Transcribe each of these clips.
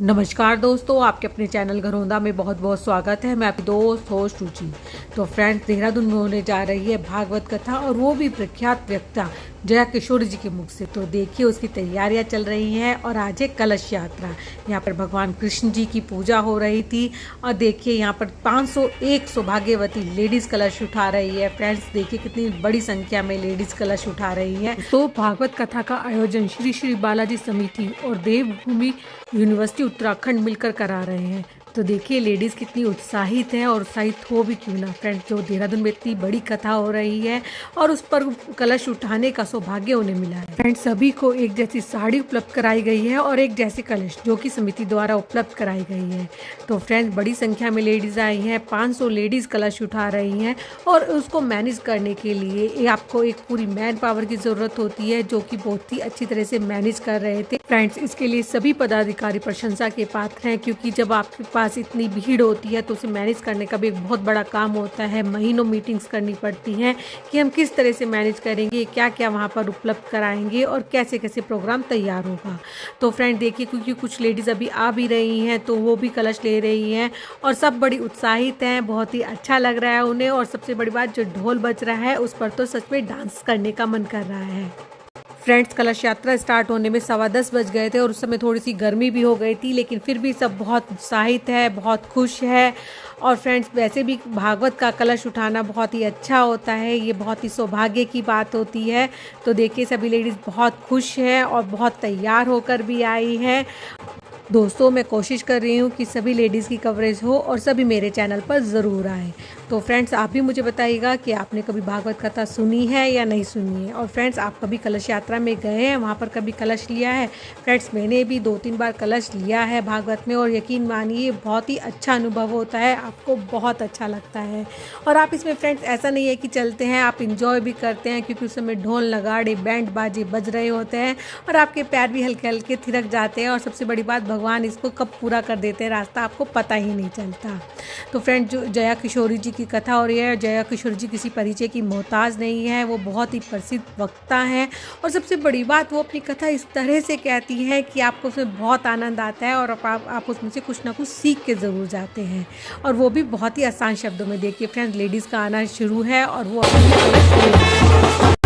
नमस्कार दोस्तों, आपके अपने चैनल घरौंदा में बहुत बहुत स्वागत है। मैं आपकी दोस्त होस्ट रुचि। तो फ्रेंड्स, देहरादून में होने जा रही है भागवत कथा, और वो भी प्रख्यात वक्ता जया किशोर जी के मुख से। तो देखिए, उसकी तैयारियां चल रही हैं और आज है कलश यात्रा। यहाँ पर भगवान कृष्ण जी की पूजा हो रही थी और देखिए यहाँ पर 501 सौभाग्यवती लेडीज कलश उठा रही है। फ्रेंड्स, देखिए कितनी बड़ी संख्या में लेडीज कलश उठा रही हैं। तो भागवत कथा का आयोजन श्री श्री बालाजी समिति और देवभूमि यूनिवर्सिटी उत्तराखंड मिलकर करा रहे हैं। तो देखिए लेडीज़ कितनी उत्साहित है, और उत्साहित हो भी क्यों ना फ्रेंड्स, जो देहरादून में इतनी बड़ी कथा हो रही है और उस पर कलश उठाने का सौभाग्य उन्हें मिला है। फ्रेंड्स, सभी को एक जैसी साड़ी उपलब्ध कराई गई है और एक जैसे कलश जो कि समिति द्वारा उपलब्ध कराई गई है। तो फ्रेंड्स, बड़ी संख्या में लेडीज़ आई हैं, 500 लेडीज़ कलश उठा रही हैं, और उसको मैनेज करने के लिए आपको एक पूरी मैन पावर की ज़रूरत होती है, जो कि बहुत ही अच्छी तरह से मैनेज कर रहे थे। फ्रेंड्स, इसके लिए सभी पदाधिकारी प्रशंसा के पात्र हैं, क्योंकि जब आपके पास इतनी भीड़ होती है तो उसे मैनेज करने का भी एक बहुत बड़ा काम होता है। महीनों मीटिंग्स करनी पड़ती हैं कि हम किस तरह से मैनेज करेंगे, क्या क्या वहाँ पर उपलब्ध कराएंगे और कैसे कैसे प्रोग्राम तैयार होगा। तो फ्रेंड देखिए, क्योंकि कुछ लेडीज़ अभी आ भी रही हैं तो वो भी कलश ले रही हैं, और सब बड़ी उत्साहित हैं, बहुत ही अच्छा लग रहा है उन्हें। और सबसे बड़ी बात, जो ढोल बज रहा है उस पर तो सच में डांस करने का मन कर रहा है। फ्रेंड्स, कलश यात्रा स्टार्ट होने में 10:15 बज गए थे और उस समय थोड़ी सी गर्मी भी हो गई थी, लेकिन फिर भी सब बहुत उत्साहित है, बहुत खुश है। और फ्रेंड्स, वैसे भी भागवत का कलश उठाना बहुत ही अच्छा होता है, ये बहुत ही सौभाग्य की बात होती है। तो देखिए, सभी लेडीज़ बहुत खुश है और बहुत तैयार होकर भी आई है। दोस्तों, मैं कोशिश कर रही हूँ कि सभी लेडीज़ की कवरेज हो और सभी मेरे चैनल पर ज़रूर आए। तो फ्रेंड्स, आप भी मुझे बताइएगा कि आपने कभी भागवत कथा सुनी है या नहीं सुनी है। और फ्रेंड्स, आप कभी कलश यात्रा में गए हैं, वहाँ पर कभी कलश लिया है? फ्रेंड्स, मैंने भी 2-3 बार कलश लिया है भागवत में, और यकीन मानिए बहुत ही अच्छा अनुभव होता है, आपको बहुत अच्छा लगता है। और आप इसमें फ्रेंड्स ऐसा नहीं है कि चलते हैं, आप इंजॉय भी करते हैं, क्योंकि उस समय ढोल नगाड़े बैंड बाजे बज रहे होते हैं और आपके पैर भी हल्के हल्के थिरक जाते हैं। और सबसे बड़ी बात, भगवान इसको कब पूरा कर देते हैं रास्ता, आपको पता ही नहीं चलता। तो फ्रेंड, जो जया किशोरी जी की कथा हो रही है, जया किशोरी जी किसी परिचय की मोहताज नहीं है, वो बहुत ही प्रसिद्ध वक्ता हैं। और सबसे बड़ी बात, वो अपनी कथा इस तरह से कहती है कि आपको उसमें बहुत आनंद आता है, और आप उसमें से कुछ ना कुछ सीख के ज़रूर जाते हैं, और वो भी बहुत ही आसान शब्दों में। देखिए फ्रेंड्स, लेडीज़ का आना शुरू है और वो अपनी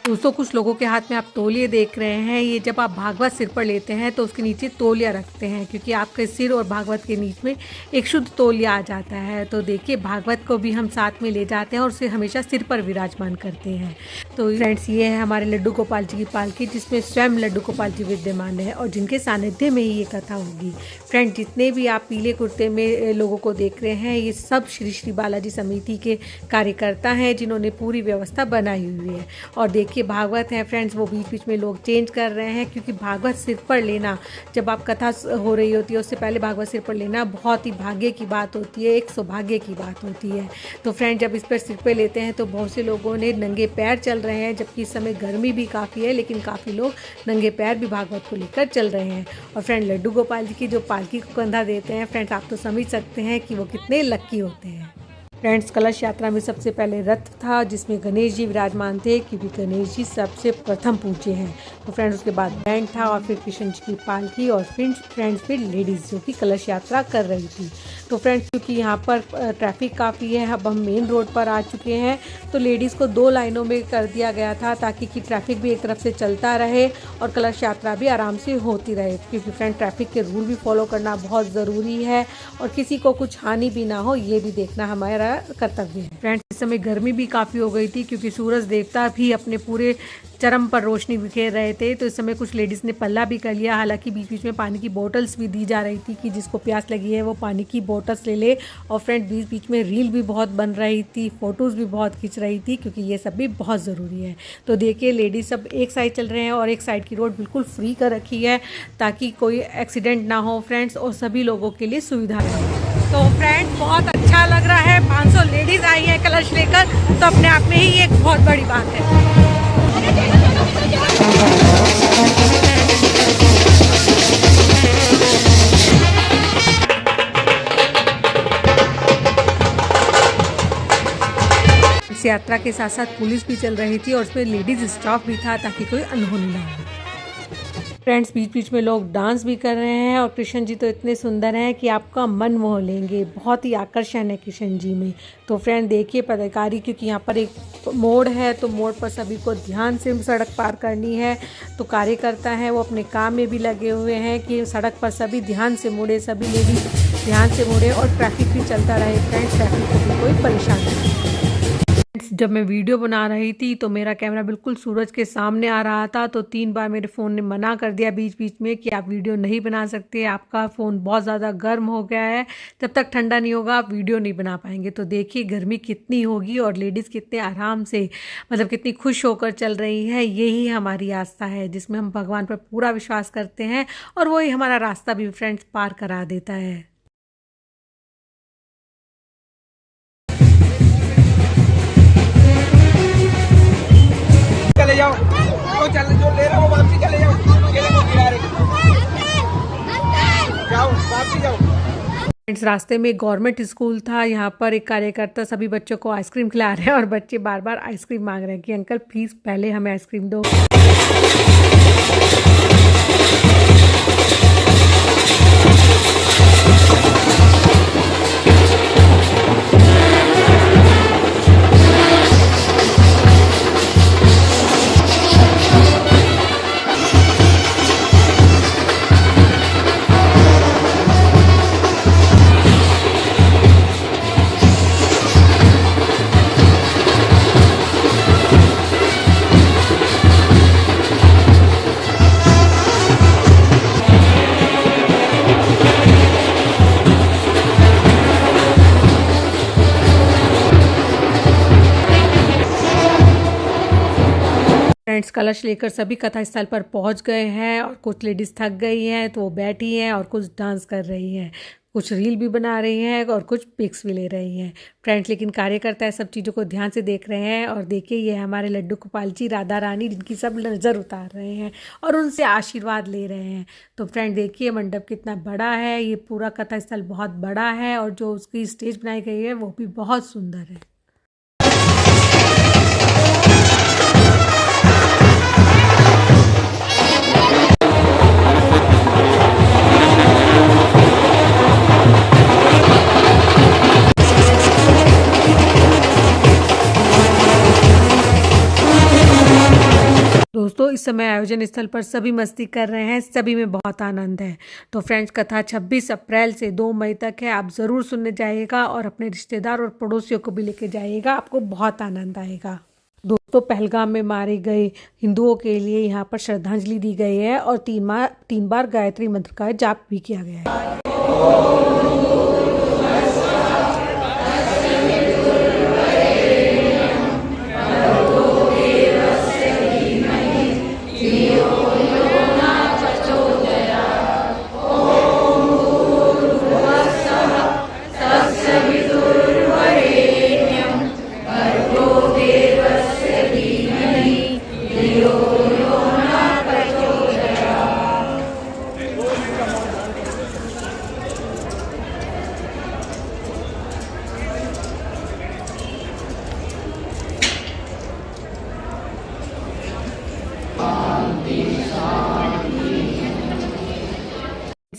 दोस्तों, कुछ लोगों के हाथ में आप तौलिए देख रहे हैं। ये जब आप भागवत सिर पर लेते हैं तो उसके नीचे तौलिया रखते हैं, क्योंकि आपके सिर और भागवत के बीच में एक शुद्ध तौलिया आ जाता है। तो देखिए, भागवत को भी हम साथ में ले जाते हैं और उसे हमेशा सिर पर विराजमान करते हैं। तो फ्रेंड्स, ये है हमारे लड्डू गोपाल जी की पालकी, जिसमें स्वयं लड्डू गोपाल जी विद्यमान है, और जिनके सानिध्य में ही ये कथा होगी। फ्रेंड, जितने भी आप पीले कुर्ते में लोगों को देख रहे हैं, ये सब श्री श्री बालाजी समिति के कार्यकर्ता हैं, जिन्होंने पूरी व्यवस्था बनाई हुई है। और देखिए, भागवत है फ्रेंड्स, वो बीच बीच में लोग चेंज कर रहे हैं, क्योंकि भागवत सिर पर लेना, जब आप कथा हो रही होती है उससे पहले भागवत सिर पर लेना बहुत ही भाग्य की बात होती है, एक सौभाग्य की बात होती है। तो फ्रेंड, जब इस पर सिर पर लेते हैं तो बहुत से लोगों ने नंगे पैर चल रहे हैं, जबकि इस समय गर्मी भी काफ़ी है, लेकिन काफ़ी लोग नंगे पैर भी भागवत को लेकर चल रहे हैं। और फ्रेंड, लड्डू गोपाल जी की जो पालकी को कंधा देते हैं, फ्रेंड्स आप तो समझ सकते हैं कि वो कितने लक्की होते हैं। फ्रेंड्स, कलश यात्रा में सबसे पहले रथ था, जिसमें गणेश जी विराजमान थे, क्योंकि गणेश जी सबसे प्रथम पूज्य हैं। तो फ्रेंड्स, उसके बाद बैंड था, और फिर कृष्ण जी की पालकी, और फिर लेडीज़ जो कि कलश यात्रा कर रही थी। तो फ्रेंड्स, क्योंकि यहाँ पर ट्रैफिक काफ़ी है, अब हम मेन रोड पर आ चुके हैं, तो लेडीज़ को 2 लाइनों में कर दिया गया था, ताकि कि ट्रैफिक भी एक तरफ से चलता रहे और कलश यात्रा भी आराम से होती रहे। क्योंकि फ्रेंड, ट्रैफिक के रूल भी फॉलो करना बहुत ज़रूरी है, और किसी को कुछ हानि भी ना हो, ये भी देखना हमारा हमारा कर्तव्य है। फ्रेंड्स, इस समय गर्मी भी काफ़ी हो गई थी क्योंकि सूरज देवता भी अपने पूरे चरम पर रोशनी बिखेर रहे थे। तो इस समय कुछ लेडीज़ ने पल्ला भी कर लिया। हालांकि बीच बीच में पानी की बोतल्स भी दी जा रही थी कि जिसको प्यास लगी है वो पानी की बोतल्स ले ले। और फ्रेंड, बीच बीच में रील भी बहुत बन रही थी, फ़ोटोज़ भी बहुत खींच रही थी क्योंकि ये सब भी बहुत ज़रूरी है। तो देखिए, लेडीज़ सब एक साइड चल रहे हैं और एक साइड की रोड बिल्कुल फ्री कर रखी है ताकि कोई एक्सीडेंट ना हो फ्रेंड्स, और सभी लोगों के लिए सुविधा रहे। तो फ्रेंड्स, बहुत अच्छा लग रहा है। 500 लेडीज़ आई हैं कलश लेकर, तो अपने आप में ही एक बहुत बड़ी बात है। इस यात्रा के साथ साथ पुलिस भी चल रही थी और उसमें लेडीज स्टाफ भी था ताकि कोई अनहोनी ना हो। फ्रेंड्स, बीच बीच में लोग डांस भी कर रहे हैं और कृष्ण जी तो इतने सुंदर हैं कि आपका मन मोह लेंगे। बहुत ही आकर्षण है कृष्ण जी में। तो फ्रेंड देखिए पदाधिकारी, क्योंकि यहाँ पर एक मोड़ है तो मोड़ पर सभी को ध्यान से सड़क पार करनी है। तो कार्यकर्ता हैं वो अपने काम में भी लगे हुए हैं कि सड़क पर सभी ध्यान से मुड़े, सभी लेडीज ध्यान से मुड़े और ट्रैफिक भी चलता रहे। फ्रेंड्स, ट्रैफिक को भी कोई परेशानी नहीं। जब मैं वीडियो बना रही थी तो मेरा कैमरा बिल्कुल सूरज के सामने आ रहा था, तो 3 बार मेरे फ़ोन ने मना कर दिया बीच बीच में कि आप वीडियो नहीं बना सकते, आपका फ़ोन बहुत ज़्यादा गर्म हो गया है, जब तक ठंडा नहीं होगा आप वीडियो नहीं बना पाएंगे। तो देखिए गर्मी कितनी होगी और लेडीज़ कितने आराम से, मतलब कितनी खुश होकर चल रही है। यही हमारी आस्था है जिसमें हम भगवान पर पूरा विश्वास करते हैं और वही हमारा रास्ता भी फ्रेंड्स पार करा देता है। चले जाओ, तो चल जो ले रहा हो वापसी चले जाओ, अकेले को गिरा रहे जाओ, वापसी जाओ। फ्रेंड्स, रास्ते में गवर्नमेंट स्कूल था, यहाँ पर एक कार्यकर्ता सभी बच्चों को आइसक्रीम खिला रहे हैं और बच्चे बार बार आइसक्रीम मांग रहे हैं कि अंकल प्लीज़ पहले हमें आइसक्रीम दो। फ्रेंड्स, कलश लेकर सभी कथा स्थल पर पहुंच गए हैं और कुछ लेडीज़ थक गई हैं तो वो बैठी हैं और कुछ डांस कर रही हैं, कुछ रील भी बना रही हैं और कुछ पिक्स भी ले रही हैं फ्रेंड्स। लेकिन कार्यकर्ता सब चीज़ों को ध्यान से देख रहे हैं और देखिए ये हमारे लड्डू गोपाल जी, राधा रानी, जिनकी सब नज़र उतार रहे हैं और उनसे आशीर्वाद ले रहे हैं। तो फ्रेंड देखिए मंडप कितना बड़ा है, ये पूरा कथा स्थल बहुत बड़ा है और जो उसकी स्टेज बनाई गई है वो भी बहुत सुंदर है। दोस्तों, इस समय आयोजन स्थल पर सभी मस्ती कर रहे हैं, सभी में बहुत आनंद है। तो फ्रेंड्स, कथा 26 अप्रैल से 2 मई तक है, आप ज़रूर सुनने जाइएगा और अपने रिश्तेदार और पड़ोसियों को भी लेके जाइएगा, आपको बहुत आनंद आएगा। दोस्तों, पहलगाम में मारे गए हिंदुओं के लिए यहाँ पर श्रद्धांजलि दी गई है और 3 बार गायत्री मंत्र का जाप भी किया गया है।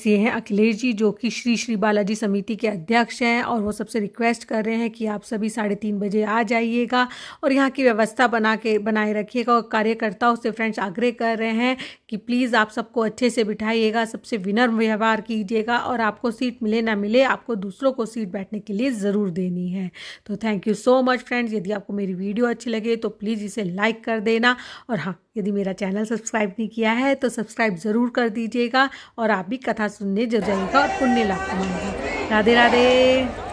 फ्रेंड्स ये हैं अखिलेश जी, जो कि श्री श्री बालाजी समिति के अध्यक्ष हैं, और वो सबसे रिक्वेस्ट कर रहे हैं कि आप सभी 3:30 बजे आ जाइएगा और यहाँ की व्यवस्था बनाए रखिएगा। और कार्यकर्ताओं से फ्रेंड्स आग्रह कर रहे हैं कि प्लीज़ आप सबको अच्छे से बिठाइएगा, सबसे विनम्र व्यवहार कीजिएगा, और आपको सीट मिले ना मिले, आपको दूसरों को सीट बैठने के लिए ज़रूर देनी है। तो thank you so much friends. यदि आपको मेरी वीडियो अच्छी लगे तो प्लीज़ इसे लाइक कर देना, और हाँ, यदि मेरा चैनल सब्सक्राइब नहीं किया है तो सब्सक्राइब ज़रूर कर दीजिएगा, और आप भी कथा सुनने जरूर जाइएगा और पुण्य लाभ कमाइएगा। राधे राधे।